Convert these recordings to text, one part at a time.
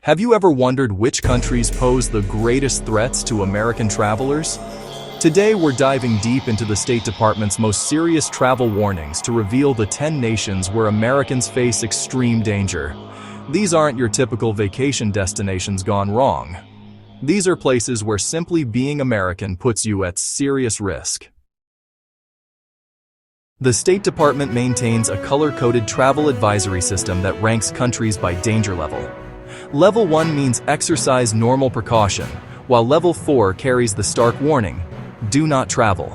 Have you ever wondered which countries pose the greatest threats to American travelers? Today we're diving deep into the State Department's most serious travel warnings to reveal the 10 nations where Americans face extreme danger. These aren't your typical vacation destinations gone wrong. These are places where simply being American puts you at serious risk. The State Department maintains a color-coded travel advisory system that ranks countries by danger level. Level 1 means exercise normal precaution, while Level 4 carries the stark warning, do not travel.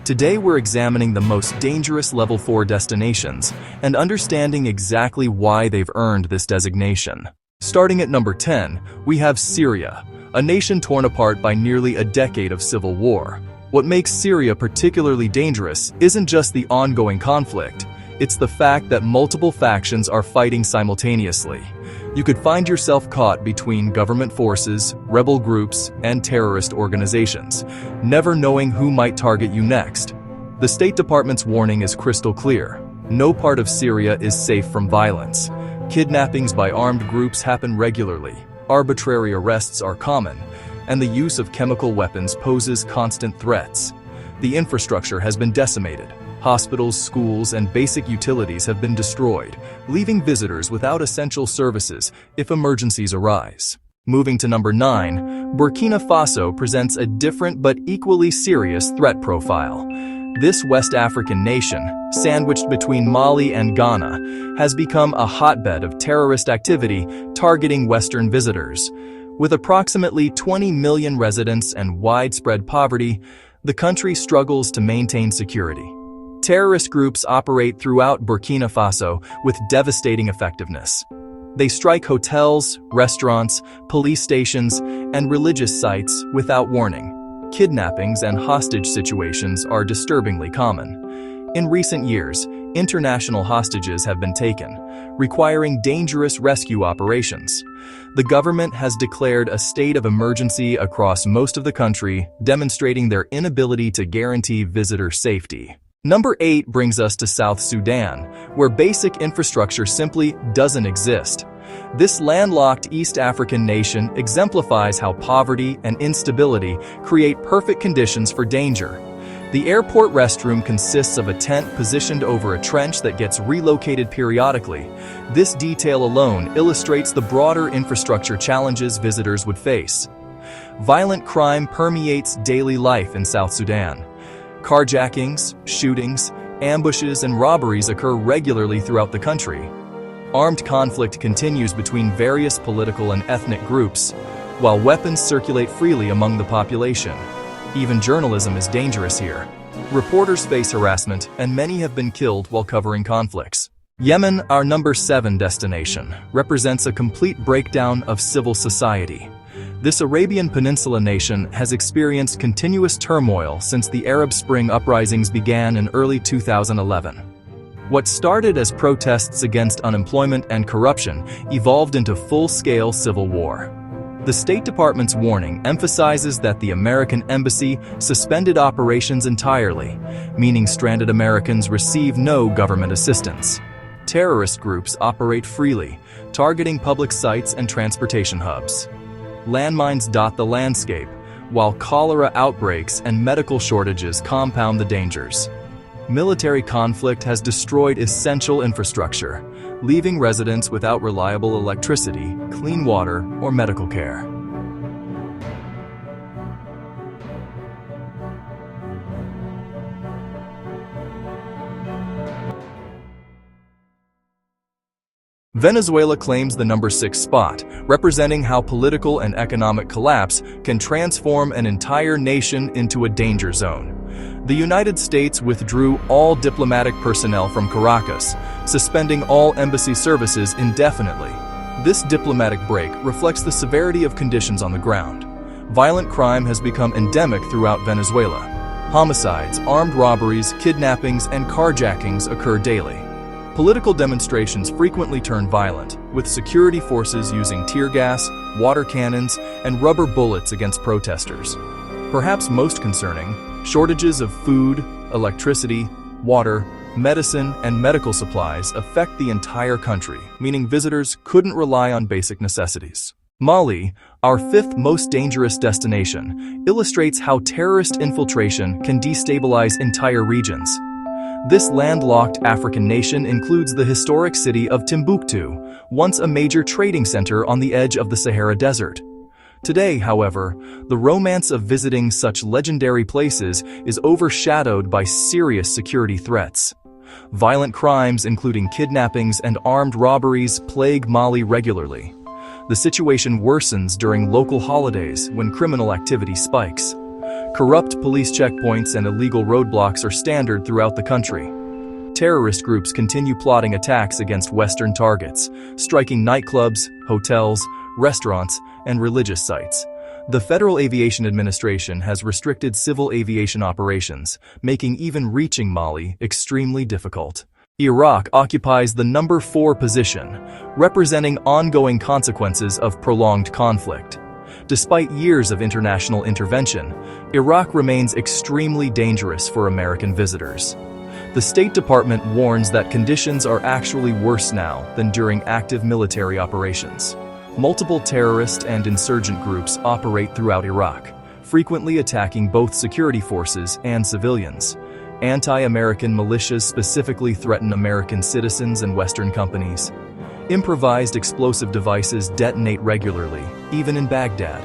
Today we're examining the most dangerous Level 4 destinations and understanding exactly why they've earned this designation. Starting at number 10, we have Syria, a nation torn apart by nearly a decade of civil war. What makes Syria particularly dangerous isn't just the ongoing conflict, it's the fact that multiple factions are fighting simultaneously. You could find yourself caught between government forces, rebel groups, and terrorist organizations, never knowing who might target you next. The State Department's warning is crystal clear. No part of Syria is safe from violence. Kidnappings by armed groups happen regularly, arbitrary arrests are common, and the use of chemical weapons poses constant threats. The infrastructure has been decimated. Hospitals, schools, and basic utilities have been destroyed, leaving visitors without essential services if emergencies arise. Moving to number 9, Burkina Faso presents a different but equally serious threat profile. This West African nation, sandwiched between Mali and Ghana, has become a hotbed of terrorist activity targeting Western visitors. With approximately 20 million residents and widespread poverty, the country struggles to maintain security. Terrorist groups operate throughout Burkina Faso with devastating effectiveness. They strike hotels, restaurants, police stations, and religious sites without warning. Kidnappings and hostage situations are disturbingly common. In recent years, international hostages have been taken, requiring dangerous rescue operations. The government has declared a state of emergency across most of the country, demonstrating their inability to guarantee visitor safety. Number 8 brings us to South Sudan, where basic infrastructure simply doesn't exist. This landlocked East African nation exemplifies how poverty and instability create perfect conditions for danger. The airport restroom consists of a tent positioned over a trench that gets relocated periodically. This detail alone illustrates the broader infrastructure challenges visitors would face. Violent crime permeates daily life in South Sudan. Carjackings, shootings, ambushes, and robberies occur regularly throughout the country. Armed conflict continues between various political and ethnic groups, while weapons circulate freely among the population. Even journalism is dangerous here. Reporters face harassment, and many have been killed while covering conflicts. Yemen, our number 7 destination, represents a complete breakdown of civil society. This Arabian Peninsula nation has experienced continuous turmoil since the Arab Spring uprisings began in early 2011. What started as protests against unemployment and corruption evolved into full-scale civil war. The State Department's warning emphasizes that the American embassy suspended operations entirely, meaning stranded Americans receive no government assistance. Terrorist groups operate freely, targeting public sites and transportation hubs. Landmines dot the landscape, while cholera outbreaks and medical shortages compound the dangers. Military conflict has destroyed essential infrastructure, leaving residents without reliable electricity, clean water, or medical care. Venezuela claims the number 6 spot, representing how political and economic collapse can transform an entire nation into a danger zone. The United States withdrew all diplomatic personnel from Caracas, suspending all embassy services indefinitely. This diplomatic break reflects the severity of conditions on the ground. Violent crime has become endemic throughout Venezuela. Homicides, armed robberies, kidnappings, and carjackings occur daily. Political demonstrations frequently turn violent, with security forces using tear gas, water cannons, and rubber bullets against protesters. Perhaps most concerning, shortages of food, electricity, water, medicine, and medical supplies affect the entire country, meaning visitors couldn't rely on basic necessities. Mali, our fifth most dangerous destination, illustrates how terrorist infiltration can destabilize entire regions. This landlocked African nation includes the historic city of Timbuktu, once a major trading center on the edge of the Sahara Desert. Today, however, the romance of visiting such legendary places is overshadowed by serious security threats. Violent crimes, including kidnappings and armed robberies, plague Mali regularly. The situation worsens during local holidays when criminal activity spikes. Corrupt police checkpoints and illegal roadblocks are standard throughout the country. Terrorist groups continue plotting attacks against Western targets, striking nightclubs, hotels, restaurants, and religious sites. The Federal Aviation Administration has restricted civil aviation operations, making even reaching Mali extremely difficult. Iraq occupies the number 4 position, representing ongoing consequences of prolonged conflict. Despite years of international intervention, Iraq remains extremely dangerous for American visitors. The State Department warns that conditions are actually worse now than during active military operations. Multiple terrorist and insurgent groups operate throughout Iraq, frequently attacking both security forces and civilians. Anti-American militias specifically threaten American citizens and Western companies. Improvised explosive devices detonate regularly, even in Baghdad.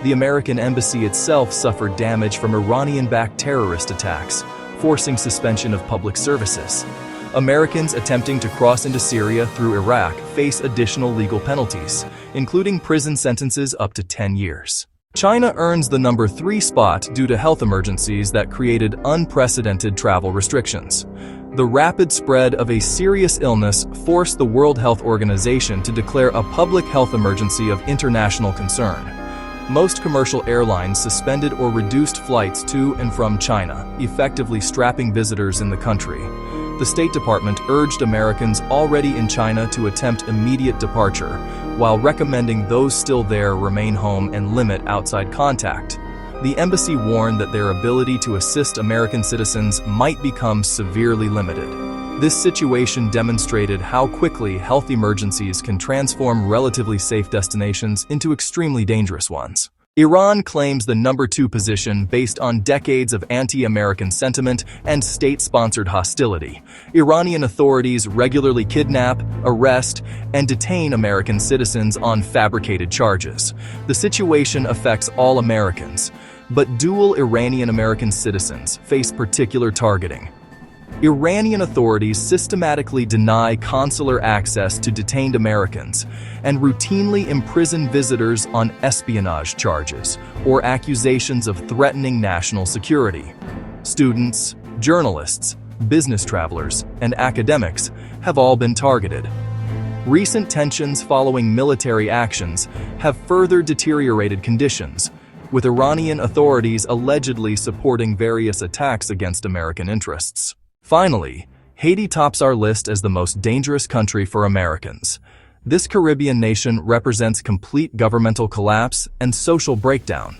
The American embassy itself suffered damage from Iranian-backed terrorist attacks, forcing suspension of public services. Americans attempting to cross into Syria through Iraq face additional legal penalties, including prison sentences up to 10 years. China earns the number 3 spot due to health emergencies that created unprecedented travel restrictions. The rapid spread of a serious illness forced the World Health Organization to declare a public health emergency of international concern. Most commercial airlines suspended or reduced flights to and from China, effectively strapping visitors in the country. The State Department urged Americans already in China to attempt immediate departure, while recommending those still there remain home and limit outside contact. The embassy warned that their ability to assist American citizens might become severely limited. This situation demonstrated how quickly health emergencies can transform relatively safe destinations into extremely dangerous ones. Iran claims the number 2 position based on decades of anti-American sentiment and state-sponsored hostility. Iranian authorities regularly kidnap, arrest, and detain American citizens on fabricated charges. The situation affects all Americans, but dual Iranian-American citizens face particular targeting. Iranian authorities systematically deny consular access to detained Americans and routinely imprison visitors on espionage charges or accusations of threatening national security. Students, journalists, business travelers, and academics have all been targeted. Recent tensions following military actions have further deteriorated conditions, with Iranian authorities allegedly supporting various attacks against American interests. Finally, Haiti tops our list as the most dangerous country for Americans. This Caribbean nation represents complete governmental collapse and social breakdown.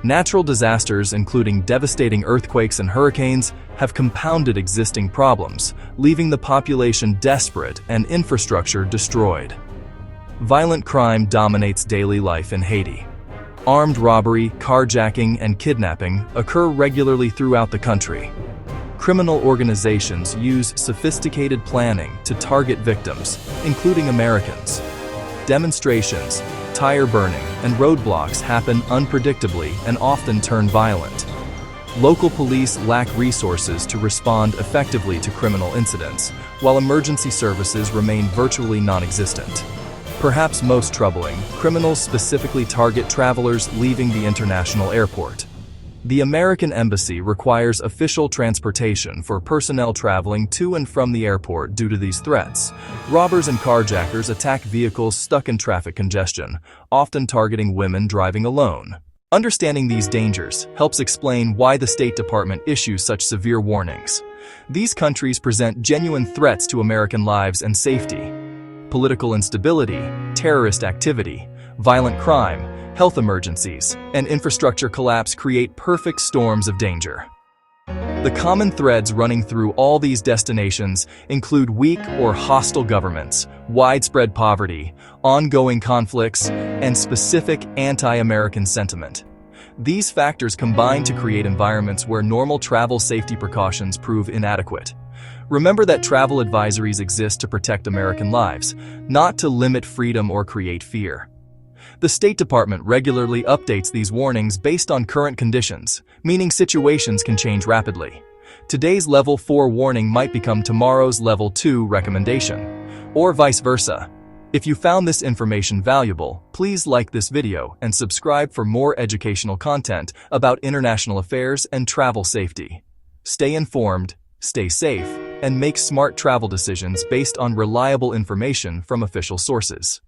Natural disasters, including devastating earthquakes and hurricanes, have compounded existing problems, leaving the population desperate and infrastructure destroyed. Violent crime dominates daily life in Haiti. Armed robbery, carjacking, and kidnapping occur regularly throughout the country. Criminal organizations use sophisticated planning to target victims, including Americans. Demonstrations, tire burning, and roadblocks happen unpredictably and often turn violent. Local police lack resources to respond effectively to criminal incidents, while emergency services remain virtually non-existent. Perhaps most troubling, criminals specifically target travelers leaving the international airport. The American Embassy requires official transportation for personnel traveling to and from the airport due to these threats. Robbers and carjackers attack vehicles stuck in traffic congestion, often targeting women driving alone. Understanding these dangers helps explain why the State Department issues such severe warnings. These countries present genuine threats to American lives and safety. Political instability, terrorist activity, violent crime, health emergencies, and infrastructure collapse create perfect storms of danger. The common threads running through all these destinations include weak or hostile governments, widespread poverty, ongoing conflicts, and specific anti-American sentiment. These factors combine to create environments where normal travel safety precautions prove inadequate. Remember that travel advisories exist to protect American lives, not to limit freedom or create fear. The State Department regularly updates these warnings based on current conditions, meaning situations can change rapidly. Today's Level 4 warning might become tomorrow's Level 2 recommendation, or vice versa. If you found this information valuable, please like this video and subscribe for more educational content about international affairs and travel safety. Stay informed, stay safe, and make smart travel decisions based on reliable information from official sources.